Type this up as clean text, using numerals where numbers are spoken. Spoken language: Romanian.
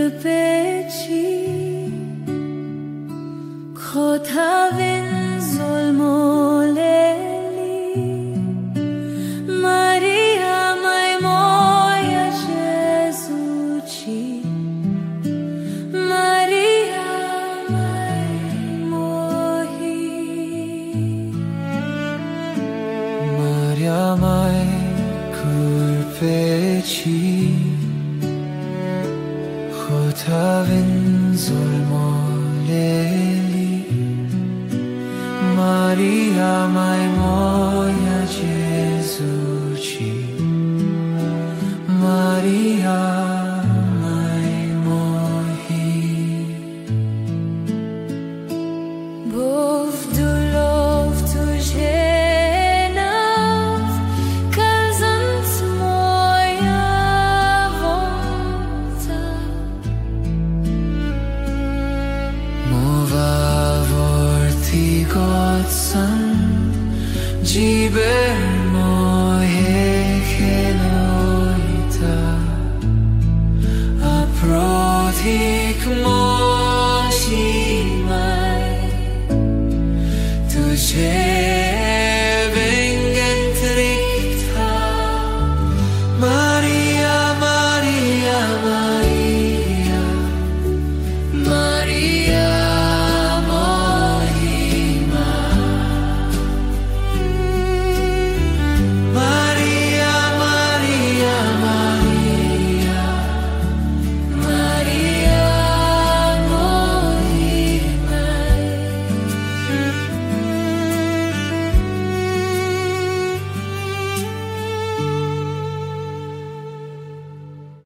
cârpecii, Khotavin zulmoleli, Maria mai moja Jezuci, Maria mai mohi, Maria mai cârpecii, Khotavin zulmoleli, Maria mai moja Jezuci, Maria mai mohi. Bov dulov tuženav, kazant moja vonta. Mova vorti Godsan, Jiber moje cheloita, Aprotik moshi mai, Tuje